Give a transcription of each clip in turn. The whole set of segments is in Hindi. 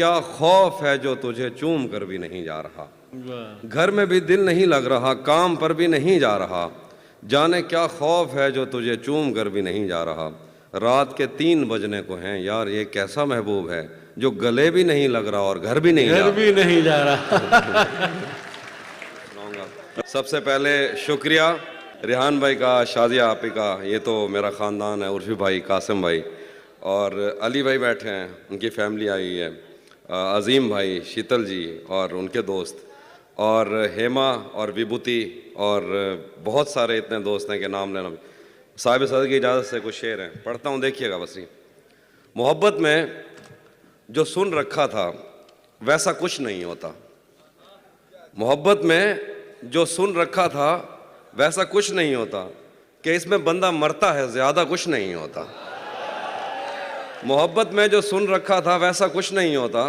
क्या खौफ है जो तुझे चूम कर भी नहीं जा रहा, घर में भी दिल नहीं लग रहा, काम पर भी नहीं जा रहा। जाने क्या खौफ है जो तुझे चूम कर भी नहीं जा रहा। रात के 3 बजने को हैं यार, ये कैसा महबूब है जो गले भी नहीं लग रहा और घर भी नहीं जा रहा। सबसे पहले शुक्रिया रिहान भाई का, शादिया आपी का, ये तो मेरा ख़ानदान है, उर्फी भाई, कासिम भाई और अली भाई बैठे हैं, उनकी फैमिली आई है, अज़ीम भाई, शीतल जी और उनके दोस्त, और हेमा और विभूति और बहुत सारे इतने दोस्त हैं कि नाम लेना। साहिब सदर की इजाज़त से कुछ शेर हैं, पढ़ता हूँ, देखिएगा बस। मोहब्बत में जो सुन रखा था वैसा कुछ नहीं होता। मोहब्बत में जो सुन रखा था वैसा कुछ नहीं होता, कि इसमें बंदा मरता है ज़्यादा कुछ नहीं होता। मोहब्बत में जो सुन रखा था वैसा कुछ नहीं होता,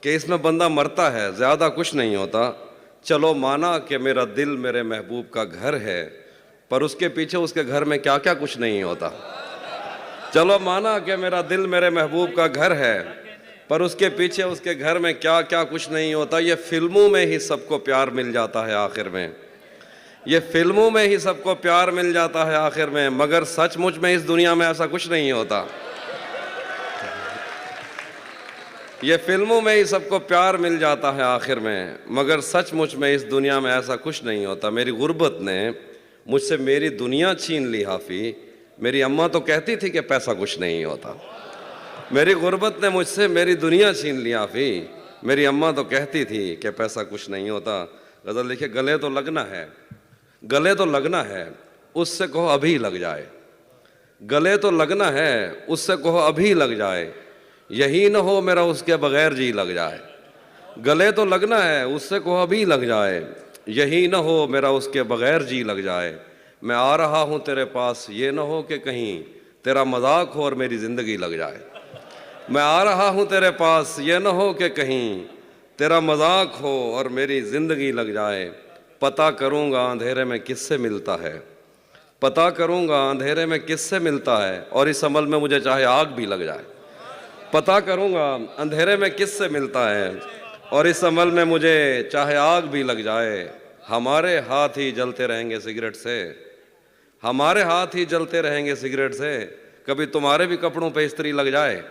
कि इसमें बंदा मरता है ज़्यादा कुछ नहीं होता। चलो माना कि मेरा दिल मेरे महबूब का घर है, पर उसके पीछे उसके घर में क्या क्या कुछ नहीं होता। चलो माना कि मेरा दिल मेरे महबूब का घर है, पर उसके पीछे उसके घर में क्या क्या कुछ नहीं होता। ये फिल्मों में ही सबको प्यार मिल जाता है आखिर में, ये फिल्मों में ही सबको प्यार मिल जाता है आखिर में, मगर सचमुच में इस दुनिया में ऐसा कुछ नहीं होता। ये फिल्मों में ही सबको प्यार मिल जाता है आखिर में, मगर सचमुच में इस दुनिया में ऐसा कुछ नहीं होता। मेरी गुर्बत ने मुझसे मेरी दुनिया छीन ली हाफी, मेरी अम्मा तो कहती थी कि पैसा कुछ नहीं होता। मेरी गुर्बत ने मुझसे मेरी दुनिया छीन ली हाफी, मेरी अम्मा तो कहती थी कि पैसा कुछ नहीं होता। गज़ल लिखे, गले तो लगना है, गले तो लगना है, उससे कहो अभी लग जाए। गले तो लगना है, उससे कहो अभी लग जाए। यही न हो मेरा उसके बगैर जी लग जाए। गले तो लगना है, उससे कहो अभी लग जाए। यही न हो मेरा उसके बगैर जी लग जाए। मैं आ रहा हूँ तेरे पास, ये न हो कि कहीं तेरा मजाक हो और मेरी ज़िंदगी लग जाए। मैं आ रहा हूँ तेरे पास, ये न हो कि कहीं तेरा मजाक हो और मेरी ज़िंदगी लग जाए। पता करूँगा अंधेरे में किससे मिलता है, पता करूँगा अंधेरे में किससे मिलता है, और इस अमल में मुझे चाहे आग भी लग जाए। पता करूँगा अंधेरे में किससे मिलता है, और इस अमल में मुझे चाहे आग भी लग जाए। हमारे हाथ ही जलते रहेंगे सिगरेट से, हमारे हाथ ही जलते रहेंगे सिगरेट से। कभी तुम्हारे भी कपड़ों पे इस्त्री लग जाए।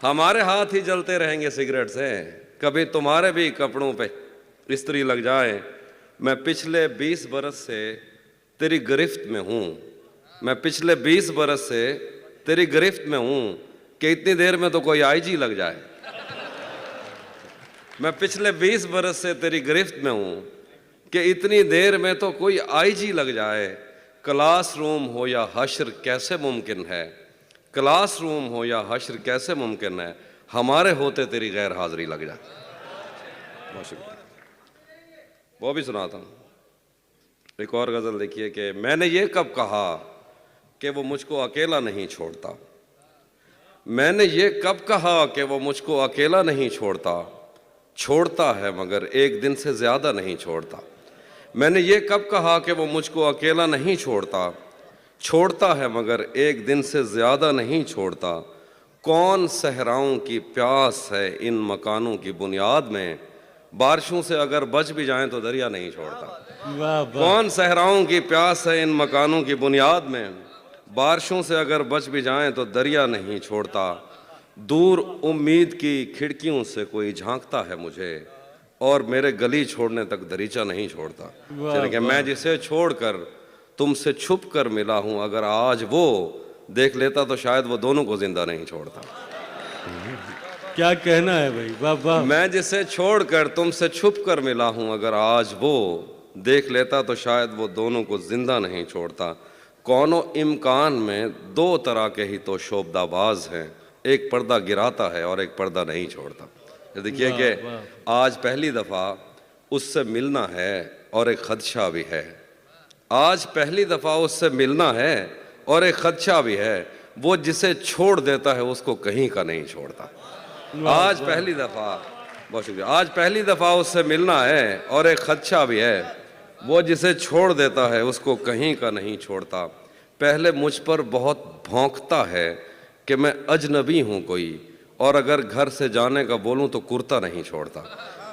हमारे हाथ ही जलते रहेंगे सिगरेट से, कभी तुम्हारे भी कपड़ों पे इस्त्री लग जाए। मैं पिछले 20 बरस से तेरी गिरफ्त में हूँ, मैं पिछले 20 बरस से तेरी गिरफ्त में हूँ, कि इतनी देर में तो कोई आईजी लग जाए। मैं पिछले 20 बरस से तेरी गिरफ्त में हूँ, कि इतनी देर में तो कोई आईजी लग जाए। क्लासरूम हो या हश्र कैसे मुमकिन है, क्लासरूम हो या हश्र कैसे मुमकिन है, हमारे होते तेरी गैर हाजिरी लग जाए। बहुत शुक्रिया। वो भी सुनाता हूँ। एक और गज़ल देखिए कि मैंने ये कब कहा कि वो मुझको अकेला नहीं छोड़ता। मैंने ये कब कहा कि वो मुझको अकेला नहीं छोड़ता। छोड़ता है मगर एक दिन से ज़्यादा नहीं छोड़ता। मैंने ये कब कहा कि वो मुझको अकेला नहीं छोड़ता। छोड़ता है मगर एक दिन से ज़्यादा नहीं छोड़ता। कौन सहराओं की प्यास है इन मकानों की बुनियाद में, बारिशों से अगर बच भी जाएं तो दरिया नहीं छोड़ता। कौन सहराओं की प्यास है इन मकानों की बुनियाद में, बारिशों से अगर बच भी जाएं तो दरिया नहीं छोड़ता। दूर उम्मीद की खिड़कियों से कोई झांकता है मुझे, और मेरे गली छोड़ने तक दरीचा नहीं छोड़ता। कि मैं जिसे छोड़कर तुमसे छुप कर मिला हूँ, अगर आज वो देख लेता तो शायद वो दोनों को जिंदा नहीं छोड़ता। क्या कहना है भाई, वाह वाह। मैं जिसे छोड़कर तुमसे छुप कर मिला हूँ, अगर आज वो देख लेता तो शायद वो दोनों को जिंदा नहीं छोड़ता। कौनो इम्कान में 2 तरह के ही तो शोबदाबाज हैं, एक पर्दा गिराता है और एक पर्दा नहीं छोड़ता। देखिए कि आज पहली दफ़ा उससे मिलना है और एक खदशा भी है। आज पहली दफ़ा उससे मिलना है और एक खदशा भी है। वो जिसे छोड़ देता है उसको कहीं का नहीं छोड़ता। आज पहली दफ़ा, बहुत शुक्रिया, आज पहली दफ़ा उससे मिलना है और एक खदशा भी है। वो जिसे छोड़ देता है उसको कहीं का नहीं छोड़ता। पहले मुझ पर बहुत भौंकता है, कि मैं अजनबी हूँ कोई, और अगर घर से जाने का बोलूँ तो कुर्ता नहीं छोड़ता।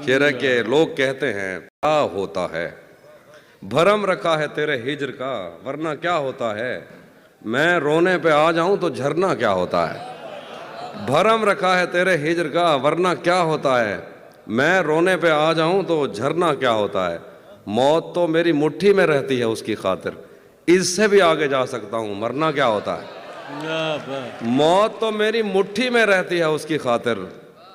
शेर है कि लोग कहते हैं क्या होता है, भरम रखा है तेरे हिज्र का, वरना क्या होता है। मैं रोने पे आ जाऊं तो झरना क्या होता है। भरम रखा है तेरे हिज्र का, वरना क्या होता है। मैं रोने पे आ जाऊं तो झरना क्या होता है। मौत तो मेरी मुट्ठी में रहती है उसकी खातिर, इससे भी आगे जा सकता हूं, मरना क्या होता है। मौत तो मेरी मुट्ठी में रहती है उसकी खातिर,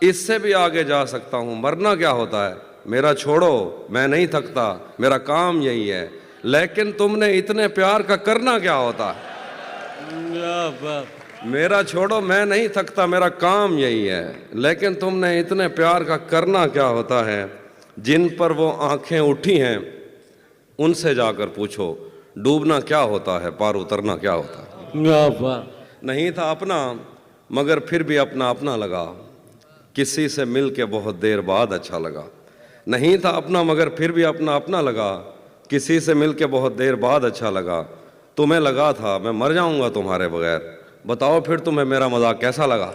इससे भी आगे जा सकता हूं, मरना क्या होता है। मेरा छोड़ो मैं नहीं थकता, मेरा काम यही है, लेकिन तुमने इतने प्यार का करना क्या होता है। मेरा छोड़ो मैं नहीं थकता, मेरा काम यही है, लेकिन तुमने इतने प्यार का करना क्या होता है। जिन पर वो आंखें उठी हैं उनसे जाकर पूछो, डूबना क्या होता है, पार उतरना क्या होता है। नहीं था अपना मगर फिर भी अपना अपना लगा, किसी से मिल के बहुत देर बाद अच्छा लगा। नहीं था अपना मगर फिर भी अपना अपना लगा, किसी से मिल के बहुत देर बाद अच्छा लगा। तुम्हें लगा था मैं मर जाऊंगा तुम्हारे बगैर, बताओ फिर तुम्हें मेरा मजाक कैसा लगा।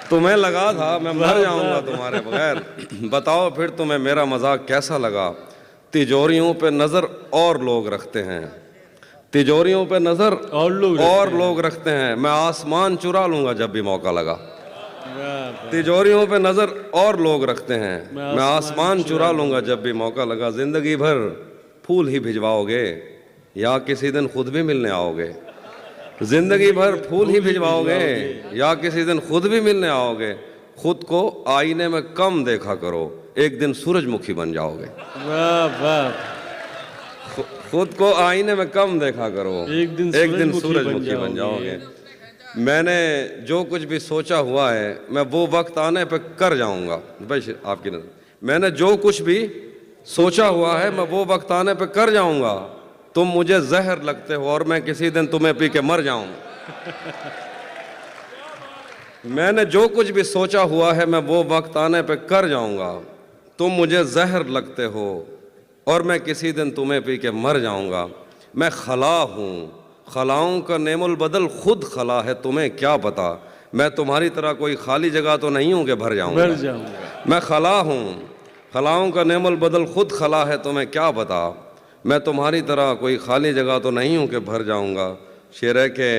तुम्हें लगा था मैं मर जाऊंगा तुम्हारे बगैर, बताओ फिर तुम्हें मेरा मजाक कैसा लगा। तिजोरियों पे नजर और लोग रखते हैं, तिजोरियों पे नजर और लोग रखते हैं, मैं आसमान चुरा लूंगा जब भी मौका लगा। तिजोरियों पे नजर और लोग रखते हैं, मैं आसमान चुरा लूंगा जब भी मौका लगा। जिंदगी भर फूल ही भिजवाओगे या किसी दिन खुद भी मिलने आओगे। जिंदगी भर फूल ही भिजवाओगे या किसी दिन खुद भी मिलने आओगे। खुद को आईने में कम देखा करो, एक दिन सूरजमुखी बन जाओगे। खुद को आईने में कम देखा करो, एक दिन सूरजमुखी बन जाओगे। मैंने जो कुछ भी सोचा हुआ है मैं वो वक्त आने पे कर जाऊंगा। भाई आपकी नजर, मैंने जो कुछ भी सोचा हुआ है मैं वो वक्त आने पे कर जाऊंगा। तुम मुझे जहर लगते हो और मैं किसी दिन तुम्हें पी के मर जाऊंगा। मैंने जो कुछ भी सोचा हुआ है मैं वो वक्त आने पे कर जाऊंगा। तुम मुझे जहर लगते हो और मैं किसी दिन तुम्हें पी के मर जाऊंगा। मैं खला हूँ, खलाओं का नेमुल बदल खुद खला है, तुम्हें क्या पता। मैं तुम्हारी तरह कोई खाली जगह तो नहीं हूँ कि भर जाऊंगा। मैं खला हूँ, खलाओं का नेमुल बदल खुद खला है, तुम्हें क्या पता। मैं तुम्हारी तरह कोई खाली जगह तो नहीं हूँ कि भर जाऊंगा। शेर है कि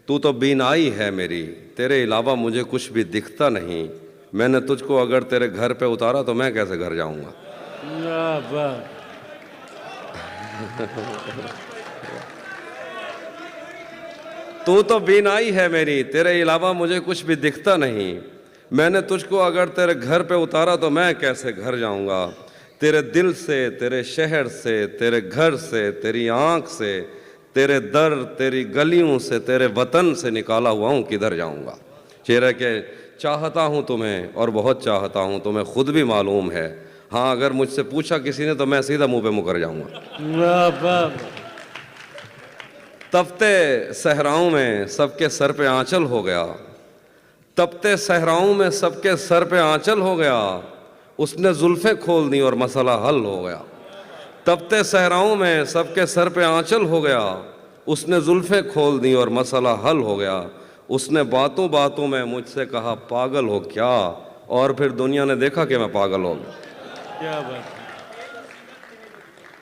तू तो बीनाई है मेरी, तेरे अलावा मुझे कुछ भी दिखता नहीं। मैंने तुझको अगर तेरे घर पे उतारा तो मैं कैसे घर जाऊंगा। तू तो बीनाई है मेरी, तेरे अलावा मुझे कुछ भी दिखता नहीं। मैंने तुझको अगर तेरे घर पे उतारा तो मैं कैसे घर जाऊंगा। तेरे दिल से, तेरे शहर से, तेरे घर से, तेरी आंख से, तेरे दर, तेरी गलियों से, तेरे वतन से निकाला हुआ हूँ, किधर जाऊंगा। शेर के चाहता हूँ तुम्हें और बहुत चाहता हूँ, तुम्हें खुद भी मालूम है। हाँ अगर मुझसे पूछा किसी ने तो मैं सीधा मुंह पे मुकर जाऊंगा। तपते सहराओं में सबके सर पे आंचल हो गया, तपते सहराओं में सबके सर पे आंचल हो गया। उसने जुल्फें खोल दी और मसला हल हो गया। तपते सहराओं में सबके सर पे आंचल हो गया, उसने जुल्फें खोल दी और मसला हल हो गया। उसने बातों बातों में मुझसे कहा पागल हो क्या, और फिर दुनिया ने देखा कि मैं पागल हो गया। क्या बात।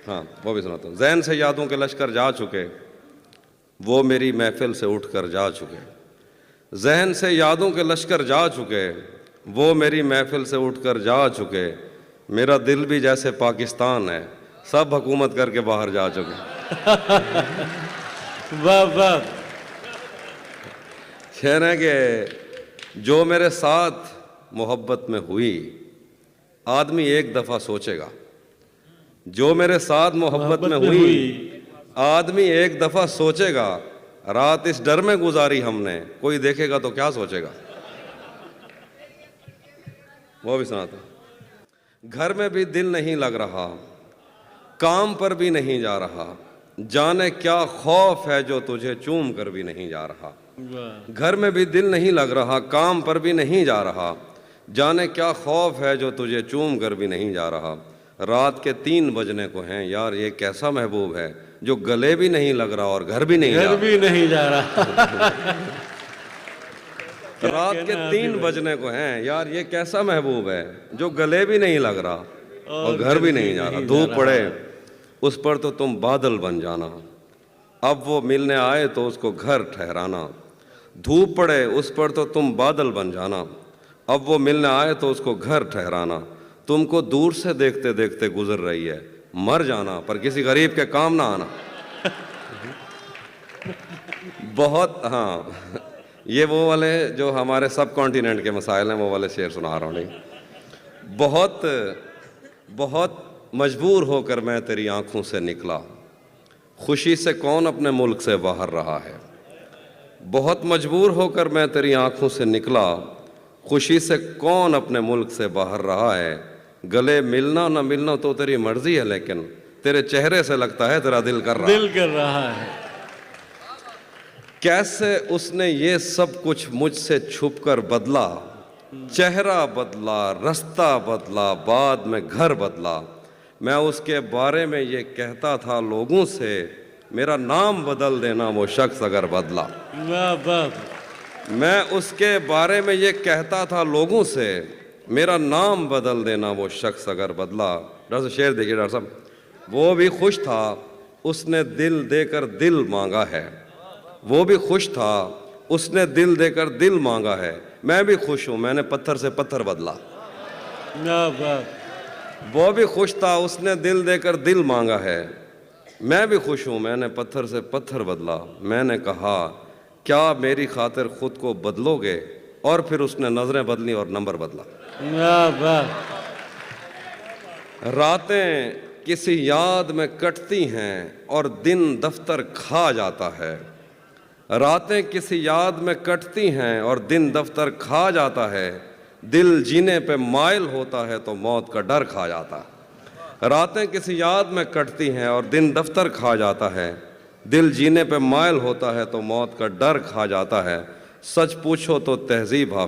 हाँ वो भी सुनाता हूँ। ज़हन से यादों के लश्कर जा चुके, वो मेरी महफिल से उठकर जा चुके। जहन से यादों के लश्कर जा चुके, वो मेरी महफिल से उठकर जा चुके। मेरा दिल भी जैसे पाकिस्तान है, सब हुकूमत करके बाहर जा चुके। वाह वाह। शेर है कि जो मेरे साथ मोहब्बत में हुई, आदमी एक दफ़ा सोचेगा। जो मेरे साथ मोहब्बत में हुई, आदमी एक दफ़ा सोचेगा। रात इस डर में गुजारी हमने, कोई देखेगा तो क्या सोचेगा। वो भी सुनाता। घर में भी दिल नहीं लग रहा, काम पर भी नहीं जा रहा। जाने क्या खौफ है जो तुझे चूम कर भी नहीं जा रहा। घर में भी दिल नहीं लग रहा, काम पर भी नहीं जा रहा। जाने क्या खौफ है जो तुझे चूम कर भी नहीं जा रहा। रात के 3 बजने को हैं यार, ये कैसा महबूब है, जो गले भी नहीं लग रहा और घर भी नहीं जा घर रहा। भी नहीं जा रहा। रात के कहना है 3 बजने को हैं यार, ये कैसा महबूब है जो गले भी नहीं लग रहा और घर भी नहीं जा रहा। धूप पड़े उस पर तो तुम बादल बन जाना, अब वो मिलने आए तो उसको घर ठहराना। धूप पड़े उस पर तो तुम बादल बन जाना, अब वो मिलने आए तो उसको घर ठहराना। तुमको दूर से देखते देखते गुजर रही है, मर जाना पर किसी गरीब के काम ना आना। बहुत, हाँ, ये वो वाले जो हमारे सब कॉन्टिनेंट के मसाइल हैं वो वाले शेर सुना रहा हूँ। नहीं, बहुत बहुत मजबूर होकर मैं तेरी आंखों से निकला, खुशी से कौन अपने मुल्क से बाहर रहा है। बहुत मजबूर होकर मैं तेरी आंखों से निकला, खुशी से कौन अपने मुल्क से बाहर रहा है। गले मिलना ना मिलना तो तेरी मर्जी है, लेकिन तेरे चेहरे से लगता है तेरा दिल कर रहा है। दिल कर रहा है। कैसे उसने ये सब कुछ मुझसे छुपकर बदला, चेहरा बदला, रास्ता बदला, बाद में घर बदला। मैं उसके बारे में ये कहता था लोगों से, मेरा नाम बदल देना वो शख्स अगर बदला। वाह वाह। मैं उसके बारे में ये कहता था लोगों से, मेरा नाम बदल देना वो शख्स अगर बदला। डॉक्टर साहब शेर देखिए डॉक्टर साहब, वो भी खुश था उसने दिल देकर दिल मांगा है। वो भी खुश था उसने दिल देकर दिल मांगा है। मैं भी खुश हूँ मैंने पत्थर से पत्थर बदला। वाह वाह। वो भी खुश था उसने दिल देकर दिल मांगा है। मैं भी खुश हूँ मैंने पत्थर से पत्थर बदला। मैंने कहा क्या मेरी खातिर खुद को बदलोगे, और फिर उसने नजरें बदली और नंबर बदला। वाह वाह। रातें किसी याद में कटती हैं और दिन दफ्तर खा जाता है। रातें किसी याद में कटती हैं और दिन दफ्तर खा जाता है। दिल जीने पे माइल होता है तो मौत का डर खा जाता है। रातें किसी याद में कटती हैं और दिन दफ्तर खा जाता है। दिल जीने पे माइल होता है तो मौत का डर खा जाता है। सच पूछो तो तहजीब हाफिज